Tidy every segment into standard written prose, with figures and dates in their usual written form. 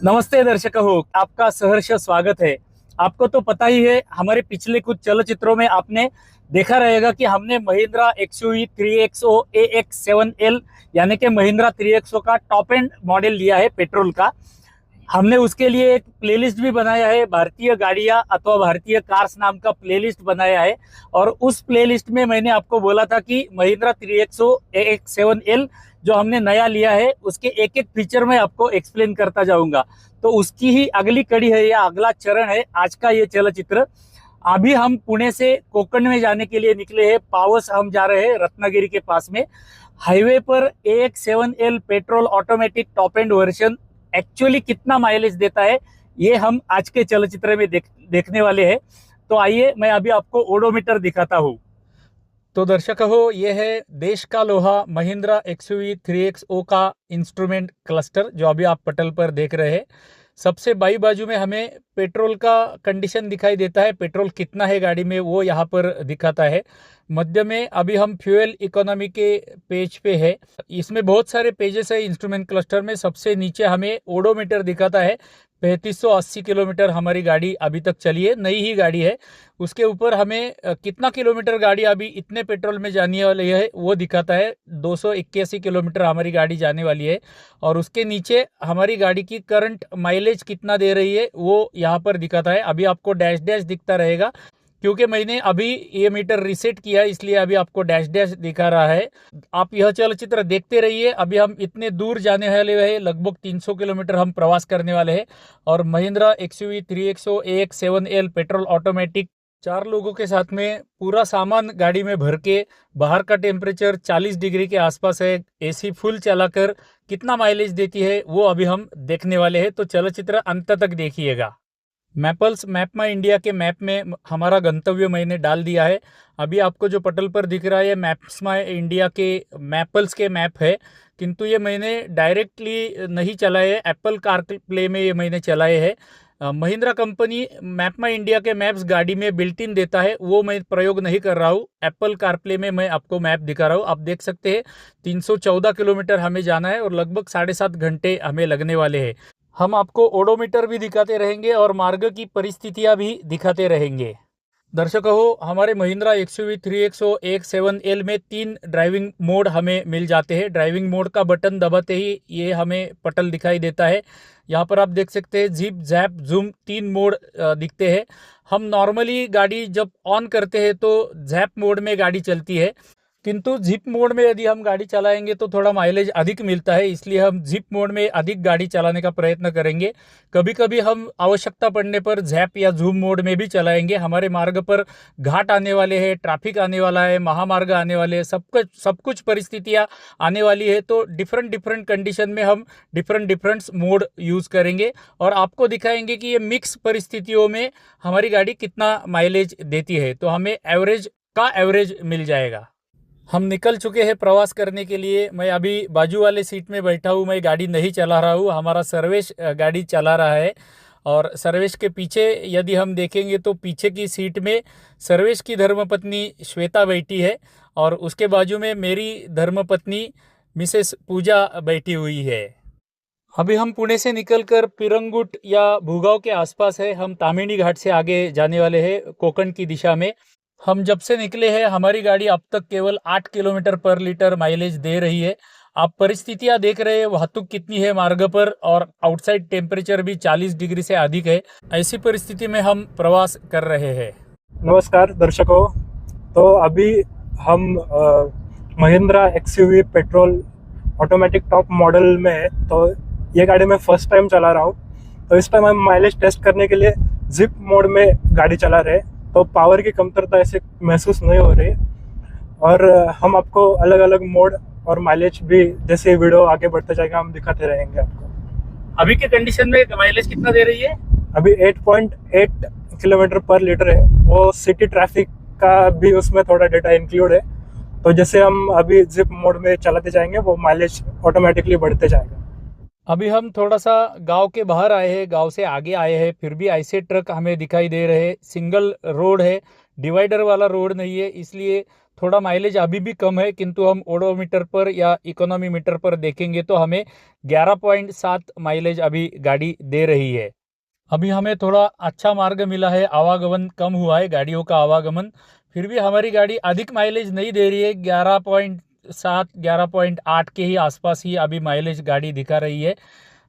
नमस्ते दर्शक हो, आपका सहर्ष स्वागत है। आपको तो पता ही है, हमारे पिछले कुछ चलचित्रों में आपने देखा रहेगा कि हमने महिंद्रा एक्सयूवी 3XO AX7L यानी कि महिंद्रा 3XO का टॉप एंड मॉडल लिया है पेट्रोल का। हमने उसके लिए एक प्लेलिस्ट भी बनाया है, भारतीय गाड़ियां अथवा भारतीय कार्स नाम का प्लेलिस्ट बनाया है। और उस प्लेलिस्ट में मैंने आपको बोला था कि महिंद्रा 3XO AX7L जो हमने नया लिया है उसके एक एक फीचर में आपको एक्सप्लेन करता जाऊंगा। तो उसकी ही अगली कड़ी है या अगला चरण है आज का ये चलचित्र। अभी हम पुणे से कोकण में जाने के लिए निकले हैं। पावस हम जा रहे हैं, रत्नागिरी के पास में। हाईवे पर AX7L petrol automatic top and version actually कितना माइलेज देता है ये हम आज के चलचित्र में देखने वाले हैं। तो आइए मैं अभी आपको ओडोमीटर दिखाता हूँ। तो दर्शक हो, ये है देश का लोहा महिंद्रा एक्सयूवी 3XO का इंस्ट्रूमेंट क्लस्टर जो अभी आप पटल पर देख रहे हैं। सबसे बाई बाजू में हमें पेट्रोल का कंडीशन दिखाई देता है, पेट्रोल कितना है गाड़ी में वो यहाँ पर दिखाता है। मध्य में अभी हम फ्यूल इकोनॉमी के पेज पे है। इसमें बहुत सारे पेजेस है इंस्ट्रूमेंट क्लस्टर में। सबसे नीचे हमें ओडोमीटर दिखाता है। 3580 किलोमीटर हमारी गाड़ी अभी तक चली है, नई ही गाड़ी है। उसके ऊपर हमें कितना किलोमीटर गाड़ी अभी इतने पेट्रोल में जाने वाली है वो दिखाता है। 281 किलोमीटर हमारी गाड़ी जाने वाली है। और उसके नीचे हमारी गाड़ी की करंट माइलेज कितना दे रही है वो यहाँ पर दिखाता है। अभी आपको डैश डैश दिखता रहेगा क्योंकि मैंने अभी ये मीटर रीसेट किया, इसलिए अभी आपको डैश डैश दिखा रहा है। आप यह चलचित्र देखते रहिए। अभी हम इतने दूर जाने वाले हैं, लगभग 300 किलोमीटर हम प्रवास करने वाले हैं। और Mahindra XUV 3XO AX7L petrol automatic 4 लोगों के साथ में पूरा सामान गाड़ी में भर के, बाहर का टेम्परेचर 40 डिग्री के आसपास है, एसी फुल चलाकर कितना माइलेज देती है वो अभी हम देखने वाले हैं। तो चलचित्र अंत तक देखिएगा। मैपल्स मैप माई इंडिया के मैप में हमारा गंतव्य मैंने डाल दिया है। अभी आपको जो पटल पर दिख रहा है मैप्स माई इंडिया के मैपल्स के मैप है, किंतु ये मैंने डायरेक्टली नहीं चलाए है, एप्पल कार प्ले में ये मैंने चलाए हैं। महिंद्रा कंपनी मैप माई इंडिया के मैप्स गाड़ी में बिल्ट इन देता है, वो मैं प्रयोग नहीं कर रहा हूँ। एप्पल कार प्ले में मैं आपको मैप दिखा रहा हूँ। आप देख सकते हैं 314 किलोमीटर हमें जाना है और लगभग 7.5 घंटे हमें लगने वाले हैं। हम आपको ओडोमीटर भी दिखाते रहेंगे और मार्ग की परिस्थितियां भी दिखाते रहेंगे। दर्शकों हो, हमारे महिंद्रा एक्सयूवी 3XO AX7L में 3 ड्राइविंग मोड हमें मिल जाते हैं। ड्राइविंग मोड का बटन दबाते ही ये हमें पटल दिखाई देता है। यहाँ पर आप देख सकते हैं जिप जैप जूम 3 मोड दिखते हैं। हम नॉर्मली गाड़ी जब ऑन करते हैं तो जैप मोड में गाड़ी चलती है, किंतु जिप मोड में यदि हम गाड़ी चलाएंगे तो थोड़ा माइलेज अधिक मिलता है, इसलिए हम जिप मोड में अधिक गाड़ी चलाने का प्रयत्न करेंगे। कभी कभी हम आवश्यकता पड़ने पर जैप या जूम मोड में भी चलाएंगे। हमारे मार्ग पर घाट आने वाले हैं, ट्रैफिक आने वाला है, महामार्ग आने वाले हैं, सब कुछ परिस्थितियाँ आने वाली है। तो डिफरेंट डिफरेंट कंडीशन में हम डिफरेंट मोड यूज़ करेंगे और आपको दिखाएंगे कि ये मिक्स परिस्थितियों में हमारी गाड़ी कितना माइलेज देती है। तो हमें एवरेज का एवरेज मिल जाएगा। हम निकल चुके हैं प्रवास करने के लिए। मैं अभी बाजू वाले सीट में बैठा हूँ, मैं गाड़ी नहीं चला रहा हूँ, हमारा सर्वेश गाड़ी चला रहा है। और सर्वेश के पीछे यदि हम देखेंगे तो पीछे की सीट में सर्वेश की धर्मपत्नी श्वेता बैठी है और उसके बाजू में मेरी धर्मपत्नी मिसेस पूजा बैठी हुई है। अभी हम पुणे से निकलकर पिरंगुट या भूगांव के आसपास है। हम तामिनी घाट से आगे जाने वाले हैं कोकण की दिशा में। हम जब से निकले हैं हमारी गाड़ी अब तक केवल 8 किलोमीटर पर लीटर माइलेज दे रही है। आप परिस्थितियां देख रहे हैं, वाहतुक कितनी है मार्ग पर और आउटसाइड टेम्परेचर भी 40 डिग्री से अधिक है। ऐसी परिस्थिति में हम प्रवास कर रहे हैं। नमस्कार दर्शकों। तो अभी हम Mahindra XUV petrol automatic top model में है। तो ये गाड़ी मैं फर्स्ट टाइम चला रहा हूँ। तो इस टाइम हम माइलेज टेस्ट करने के लिए जिप मोड में गाड़ी चला रहे हैं, तो पावर की कमतरता ऐसे महसूस नहीं हो रही। और हम आपको अलग अलग मोड और माइलेज भी जैसे वीडियो आगे बढ़ते जाएगा हम दिखाते रहेंगे आपको। अभी के कंडीशन में माइलेज कितना दे रही है? अभी 8.8 किलोमीटर पर लीटर है। वो सिटी ट्रैफिक का भी उसमें थोड़ा डेटा इंक्लूड है। तो जैसे हम अभी जिप मोड में चलाते जाएंगे वो माइलेज ऑटोमेटिकली बढ़ते जाएगा। अभी हम थोड़ा सा गांव के बाहर आए हैं, गांव से आगे आए हैं, फिर भी ऐसे ट्रक हमें दिखाई दे रहे हैं। सिंगल रोड है, डिवाइडर वाला रोड नहीं है, इसलिए थोड़ा माइलेज अभी भी कम है, किंतु हम ओडोमीटर पर या इकोनॉमी मीटर पर देखेंगे तो हमें 11.7 माइलेज अभी गाड़ी दे रही है। अभी हमें थोड़ा अच्छा मार्ग मिला है, आवागमन कम हुआ है, गाड़ियों का आवागमन। फिर भी हमारी गाड़ी अधिक माइलेज नहीं दे रही है, 11.7 11.8 के ही आसपास ही अभी माइलेज गाड़ी दिखा रही है,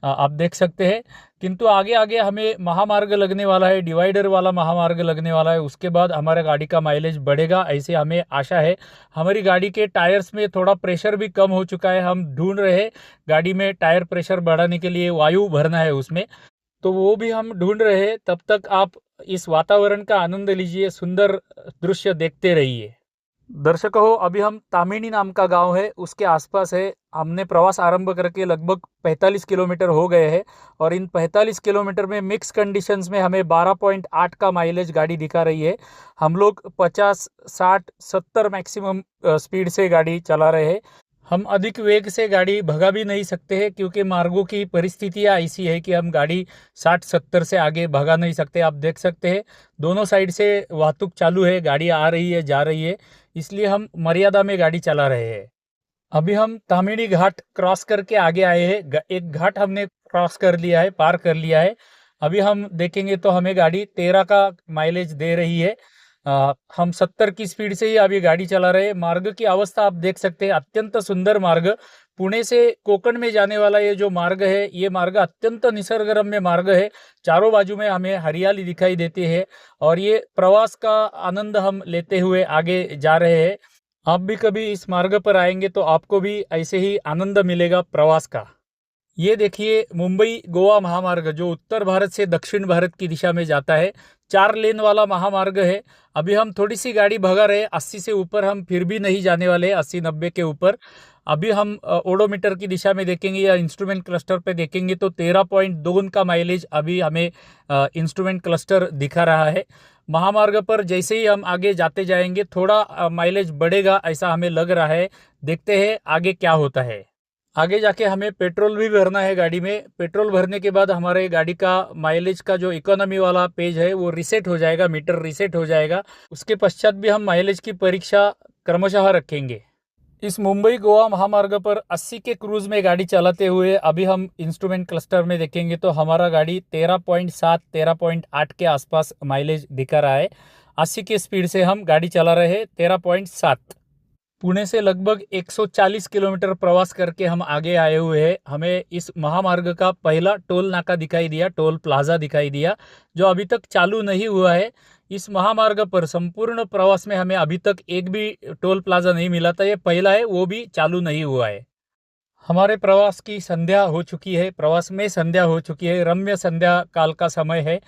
आप देख सकते हैं। किंतु आगे आगे हमें महामार्ग लगने वाला है, डिवाइडर वाला महामार्ग लगने वाला है, उसके बाद हमारे गाड़ी का माइलेज बढ़ेगा, ऐसे हमें आशा है। हमारी गाड़ी के टायर्स में थोड़ा प्रेशर भी कम हो चुका है, हम ढूंढ रहे हैं गाड़ी में टायर प्रेशर बढ़ाने के लिए वायु भरना है उसमें, तो वो भी हम ढूंढ रहे हैं। तब तक आप इस वातावरण का आनंद लीजिए, सुंदर दृश्य देखते रहिए। दर्शकों हो, अभी हम तामिनी नाम का गांव है उसके आसपास है। हमने प्रवास आरंभ करके लगभग 45 किलोमीटर हो गए हैं और इन 45 किलोमीटर में मिक्स कंडीशंस में हमें 12.8 का माइलेज गाड़ी दिखा रही है। हम लोग 50 60 70 मैक्सिमम स्पीड से गाड़ी चला रहे हैं। हम अधिक वेग से गाड़ी भगा भी नहीं सकते हैं, क्योंकि मार्गों की परिस्थितियाँ ऐसी है कि हम गाड़ी 60-70 से आगे भगा नहीं सकते। आप देख सकते हैं दोनों साइड से वाहतुक चालू है, गाड़ी आ रही है जा रही है, इसलिए हम मर्यादा में गाड़ी चला रहे हैं। अभी हम तामिनी घाट क्रॉस करके आगे आए हैं, एक घाट हमने क्रॉस कर लिया है, पार कर लिया है। अभी हम देखेंगे तो हमें गाड़ी 13 का माइलेज दे रही है। हम 70 की स्पीड से ही अभी गाड़ी चला रहे हैं। मार्ग की अवस्था आप देख सकते हैं, अत्यंत सुंदर मार्ग। पुणे से कोकण में जाने वाला ये जो मार्ग है, ये मार्ग अत्यंत निसर्गरम्य मार्ग है। चारों बाजू में हमें हरियाली दिखाई देती है और ये प्रवास का आनंद हम लेते हुए आगे जा रहे हैं। आप भी कभी इस मार्ग पर आएंगे तो आपको भी ऐसे ही आनंद मिलेगा प्रवास का। ये देखिए मुंबई गोवा महामार्ग जो उत्तर भारत से दक्षिण भारत की दिशा में जाता है, 4 लेन वाला महामार्ग है। अभी हम थोड़ी सी गाड़ी भगा रहे हैं, 80 से ऊपर हम फिर भी नहीं जाने वाले, 80-90 के ऊपर। अभी हम ओडोमीटर की दिशा में देखेंगे या इंस्ट्रूमेंट क्लस्टर पे देखेंगे तो 13.2 का माइलेज अभी हमें इंस्ट्रूमेंट क्लस्टर दिखा रहा है। महामार्ग पर जैसे ही हम आगे जाते जाएंगे थोड़ा माइलेज बढ़ेगा ऐसा हमें लग रहा है। देखते हैं आगे क्या होता है। आगे जाके हमें पेट्रोल भी भरना है गाड़ी में। पेट्रोल भरने के बाद हमारे गाड़ी का माइलेज का जो इकोनॉमी वाला पेज है वो रीसेट हो जाएगा, मीटर रीसेट हो जाएगा। उसके पश्चात भी हम माइलेज की परीक्षा क्रमशः रखेंगे। इस मुंबई गोवा महामार्ग पर 80 के क्रूज में गाड़ी चलाते हुए अभी हम इंस्ट्रूमेंट क्लस्टर में देखेंगे तो हमारा गाड़ी 13.7 13.8 के आसपास माइलेज दिखा रहा है। 80 की स्पीड से हम गाड़ी चला रहे हैं, 13.7। पुणे से लगभग 140 किलोमीटर प्रवास करके हम आगे आए हुए हैं। हमें इस महामार्ग का पहला टोल नाका दिखाई दिया, टोल प्लाजा दिखाई दिया, जो अभी तक चालू नहीं हुआ है। इस महामार्ग पर संपूर्ण प्रवास में हमें अभी तक एक भी टोल प्लाजा नहीं मिला था, ये पहला है, वो भी चालू नहीं हुआ है। हमारे प्रवास की संध्या हो चुकी है, प्रवास में संध्या हो चुकी है, रम्य संध्या काल का समय है।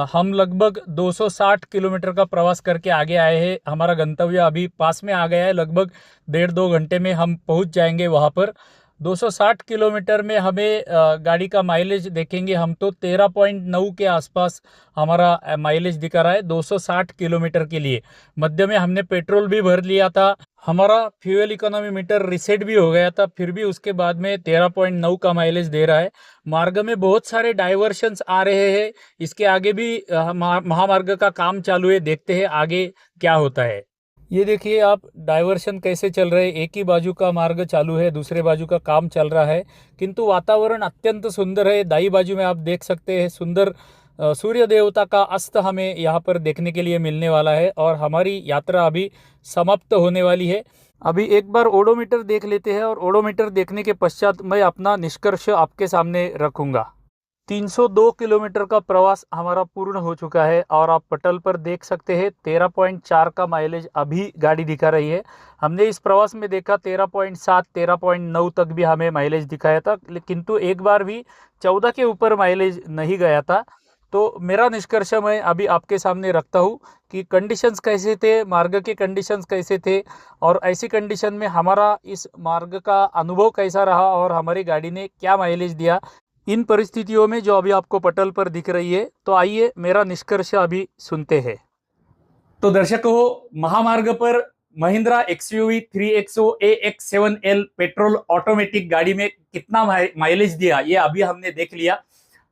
हम लगभग 260 किलोमीटर का प्रवास करके आगे आए हैं। हमारा गंतव्य अभी पास में आ गया है, लगभग 1.5-2 घंटे में हम पहुंच जाएंगे वहां पर। 260 किलोमीटर में हमें गाड़ी का माइलेज देखेंगे हम तो 13.9 के आसपास हमारा माइलेज दिखा रहा है 260 किलोमीटर के लिए। मध्य में हमने पेट्रोल भी भर लिया था, हमारा फ्यूल इकोनॉमी मीटर रीसेट भी हो गया था, फिर भी उसके बाद में 13.9 का माइलेज दे रहा है। मार्ग में बहुत सारे डाइवर्शंस आ रहे हैं, इसके आगे भी महामार्ग का काम चालू है, देखते हैं आगे क्या होता है। ये देखिए आप डाइवर्शन कैसे चल रहे हैं, एक ही बाजू का मार्ग चालू है, दूसरे बाजू का काम चल रहा है, किंतु वातावरण अत्यंत सुंदर है। दाई बाजू में आप देख सकते हैं सुंदर सूर्य देवता का अस्त हमें यहाँ पर देखने के लिए मिलने वाला है और हमारी यात्रा अभी समाप्त होने वाली है। अभी एक बार ओडोमीटर देख लेते हैं और ओडोमीटर देखने के पश्चात मैं अपना निष्कर्ष आपके सामने रखूंगा। 302 किलोमीटर का प्रवास हमारा पूर्ण हो चुका है और आप पटल पर देख सकते हैं 13.4 का माइलेज अभी गाड़ी दिखा रही है। हमने इस प्रवास में देखा 13.7 13.9 तक भी हमें माइलेज दिखाया था, किंतु एक बार भी 14 के ऊपर माइलेज नहीं गया था। तो मेरा निष्कर्ष मैं अभी आपके सामने रखता हूँ कि कंडीशंस कैसे थे, मार्ग के कंडीशंस कैसे थे और ऐसी कंडीशन में हमारा इस मार्ग का अनुभव कैसा रहा और हमारी गाड़ी ने क्या माइलेज दिया इन परिस्थितियों में जो अभी आपको पटल पर दिख रही है। तो आइए मेरा निष्कर्ष अभी सुनते हैं। तो दर्शकों, महामार्ग पर Mahindra XUV 3XO AX7L petrol automatic गाड़ी में कितना माइलेज दिया ये अभी हमने देख लिया।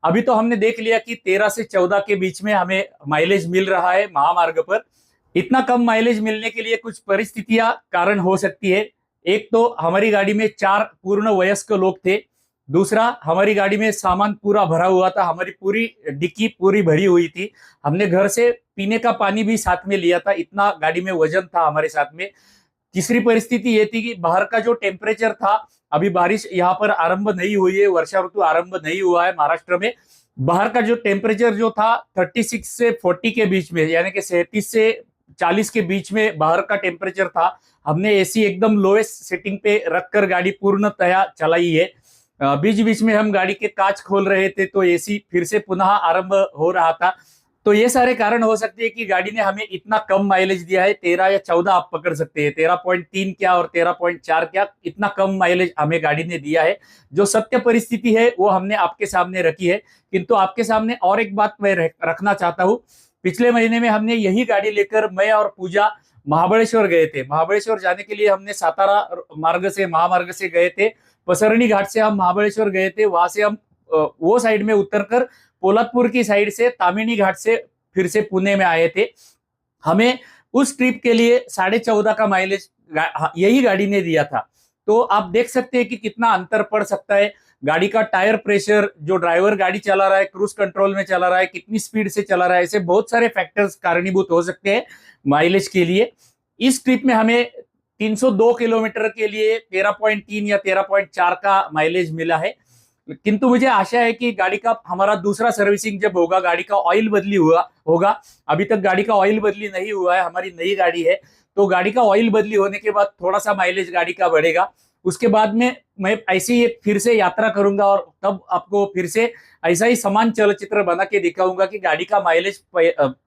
अभी तो हमने देख लिया कि 13 से 14 के बीच में हमें माइलेज मिल रहा है महामार्ग पर, इतना कम माइलेज मिलने के लिए कुछ परिस्थितियां कारण हो सकती है। एक तो हमारी गाड़ी में 4 पूर्ण वयस्क लोग थे। दूसरा, हमारी गाड़ी में सामान पूरा भरा हुआ था, हमारी पूरी डिक्की पूरी भरी हुई थी। हमने घर से पीने का पानी भी साथ में लिया था, इतना गाड़ी में वजन था हमारे साथ में। तीसरी परिस्थिति ये थी कि बाहर का जो टेम्परेचर था, अभी बारिश यहाँ पर आरंभ नहीं हुई है, वर्षा ऋतु आरंभ नहीं हुआ है महाराष्ट्र में। बाहर का जो टेम्परेचर जो था 36 से 40 के बीच में, यानी कि 37 से 40 के बीच में बाहर का टेम्परेचर था। हमने एसी एकदम लोएस्ट सेटिंग पे रखकर गाड़ी पूर्णतया चलाई है। बीच बीच में हम गाड़ी के कांच खोल रहे थे तो एसी फिर से पुनः आरंभ हो रहा था। तो ये सारे कारण हो सकते हैं कि गाड़ी ने हमें इतना कम माइलेज दिया है। 13 या 14 आप पकड़ सकते हैं, 13.3 क्या और 13.4 क्या, इतना कम माइलेज हमें गाड़ी ने दिया है। जो सत्य परिस्थिति है वो हमने आपके सामने रखी है। किंतु आपके सामने और एक बात मैं रखना चाहता हूँ। पिछले महीने में हमने यही गाड़ी लेकर मैं और पूजा महाबळेश्वर गए थे। महाबळेश्वर जाने के लिए हमने सातारा मार्ग से, महामार्ग से गए थे। पसरणी घाट से हम महाबळेश्वर गए थे। वहां से हम वो साइड में उतरकर पोलादपुर की साइड से तामिनी घाट से फिर से पुणे में आए थे। हमें उस ट्रिप के लिए 14.5 का माइलेज यही गाड़ी ने दिया था। तो आप देख सकते हैं कि कितना अंतर पड़ सकता है। गाड़ी का टायर प्रेशर, जो ड्राइवर गाड़ी चला रहा है, क्रूज कंट्रोल में चला रहा है, कितनी स्पीड से चला रहा है, ऐसे बहुत सारे फैक्टर्स कारणीभूत हो सकते हैं माइलेज के लिए। इस ट्रिप में हमें 302 किलोमीटर के लिए 13.3 या 13.4 का माइलेज मिला है। किंतु मुझे आशा है कि गाड़ी का हमारा दूसरा सर्विसिंग जब होगा, गाड़ी का ऑयल बदली होगा। अभी तक गाड़ी का ऑयल बदली नहीं हुआ है, हमारी नई गाड़ी है। तो गाड़ी का ऑयल बदली होने के बाद थोड़ा सा माइलेज गाड़ी का बढ़ेगा। उसके बाद में मैं ऐसे ही फिर से यात्रा करूंगा और तब आपको फिर से ऐसा ही समान चलचित्र बना के दिखाऊंगा कि गाड़ी का माइलेज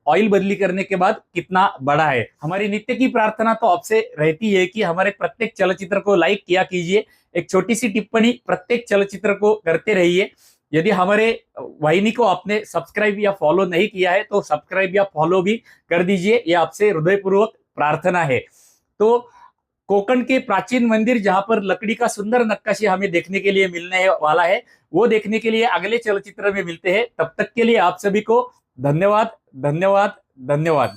ऑयल बदली करने के बाद कितना बड़ा है। हमारी नित्य की प्रार्थना तो आपसे रहती है कि हमारे प्रत्येक चलचित्र को लाइक किया कीजिए। एक छोटी सी टिप्पणी प्रत्येक चलचित्र को करते रहिए। यदि हमारे वाहिनी को आपने सब्सक्राइब या फॉलो नहीं किया है तो सब्सक्राइब या फॉलो भी कर दीजिए, यह आपसे हृदयपूर्वक प्रार्थना है। तो कोकण के प्राचीन मंदिर जहां पर लकड़ी का सुंदर नक्काशी हमें देखने के लिए मिलने वाला है, वो देखने के लिए अगले चलचित्र में मिलते हैं। तब तक के लिए आप सभी को धन्यवाद, धन्यवाद, धन्यवाद।